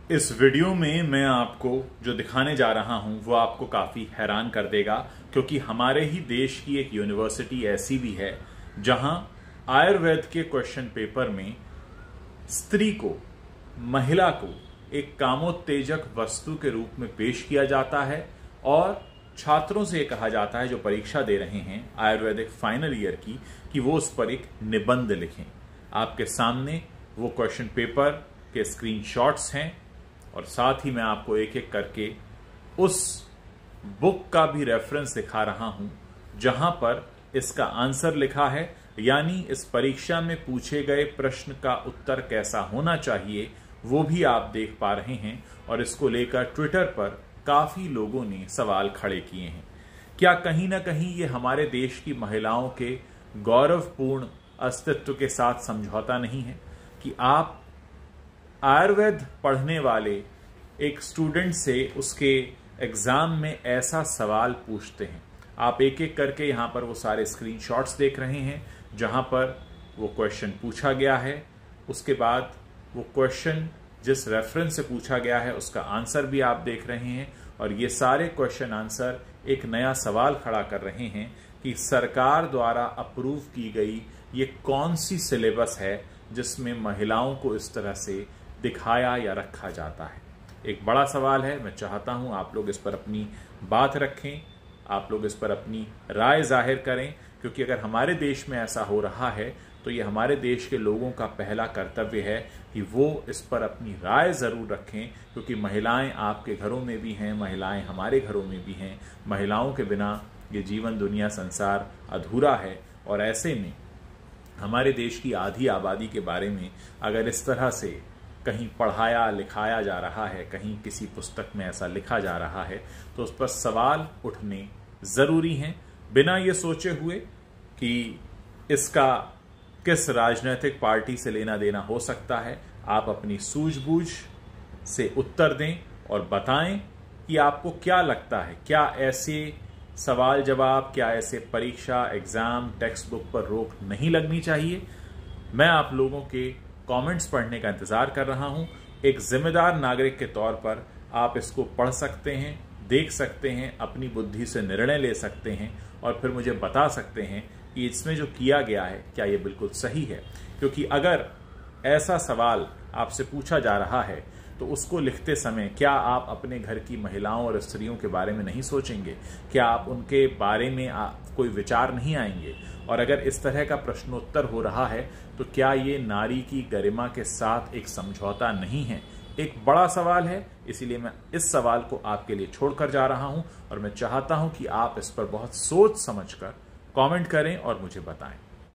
इस वीडियो में मैं आपको जो दिखाने जा रहा हूं वो आपको काफी हैरान कर देगा, क्योंकि हमारे ही देश की एक यूनिवर्सिटी ऐसी भी है जहां आयुर्वेद के क्वेश्चन पेपर में स्त्री को, महिला को एक कामोत्तेजक वस्तु के रूप में पेश किया जाता है और छात्रों से यह कहा जाता है जो परीक्षा दे रहे हैं आयुर्वेदिक फाइनल ईयर की कि वो उस पर एक निबंध लिखें। आपके सामने वो क्वेश्चन पेपर के स्क्रीनशॉट्स हैं और साथ ही मैं आपको एक एक करके उस बुक का भी रेफरेंस दिखा रहा हूं जहां पर इसका आंसर लिखा है, यानी इस परीक्षा में पूछे गए प्रश्न का उत्तर कैसा होना चाहिए वो भी आप देख पा रहे हैं। और इसको लेकर ट्विटर पर काफी लोगों ने सवाल खड़े किए हैं। क्या कहीं ना कहीं ये हमारे देश की महिलाओं के गौरवपूर्ण अस्तित्व के साथ समझौता नहीं है कि आप आयुर्वेद पढ़ने वाले एक स्टूडेंट से उसके एग्जाम में ऐसा सवाल पूछते हैं। आप एक एक करके यहां पर वो सारे स्क्रीनशॉट्स देख रहे हैं जहां पर वो क्वेश्चन पूछा गया है, उसके बाद वो क्वेश्चन जिस रेफरेंस से पूछा गया है उसका आंसर भी आप देख रहे हैं। और ये सारे क्वेश्चन आंसर एक नया सवाल खड़ा कर रहे हैं कि सरकार द्वारा अप्रूव की गई ये कौन सी सिलेबस है जिसमें महिलाओं को इस तरह से दिखाया या रखा जाता है। एक बड़ा सवाल है। मैं चाहता हूं आप लोग इस पर अपनी बात रखें, आप लोग इस पर अपनी राय जाहिर करें, क्योंकि अगर हमारे देश में ऐसा हो रहा है तो ये हमारे देश के लोगों का पहला कर्तव्य है कि वो इस पर अपनी राय जरूर रखें, क्योंकि महिलाएं आपके घरों में भी हैं, महिलाएं हमारे घरों में भी हैं। महिलाओं के बिना ये जीवन, दुनिया, संसार अधूरा है। और ऐसे में हमारे देश की आधी आबादी के बारे में अगर इस तरह से कहीं पढ़ाया लिखाया जा रहा है, कहीं किसी पुस्तक में ऐसा लिखा जा रहा है, तो उस पर सवाल उठने जरूरी हैं, बिना ये सोचे हुए कि इसका किस राजनीतिक पार्टी से लेना देना हो सकता है। आप अपनी सूझबूझ से उत्तर दें और बताएं कि आपको क्या लगता है, क्या ऐसे सवाल जवाब, क्या ऐसे परीक्षा, एग्जाम, टेक्स्ट बुक पर रोक नहीं लगनी चाहिए। मैं आप लोगों के कमेंट्स पढ़ने का इंतजार कर रहा हूं। एक जिम्मेदार नागरिक के तौर पर आप इसको पढ़ सकते हैं, देख सकते हैं, अपनी बुद्धि से निर्णय ले सकते हैं और फिर मुझे बता सकते हैं कि इसमें जो किया गया है क्या ये बिल्कुल सही है। क्योंकि अगर ऐसा सवाल आपसे पूछा जा रहा है तो उसको लिखते समय क्या आप अपने घर की महिलाओं और स्त्रियों के बारे में नहीं सोचेंगे? क्या आप उनके बारे में कोई विचार नहीं आएंगे? और अगर इस तरह का प्रश्नोत्तर हो रहा है तो क्या ये नारी की गरिमा के साथ एक समझौता नहीं है? एक बड़ा सवाल है, इसीलिए मैं इस सवाल को आपके लिए छोड़कर जा रहा हूं और मैं चाहता हूं कि आप इस पर बहुत सोच समझकर कमेंट करें और मुझे बताएं।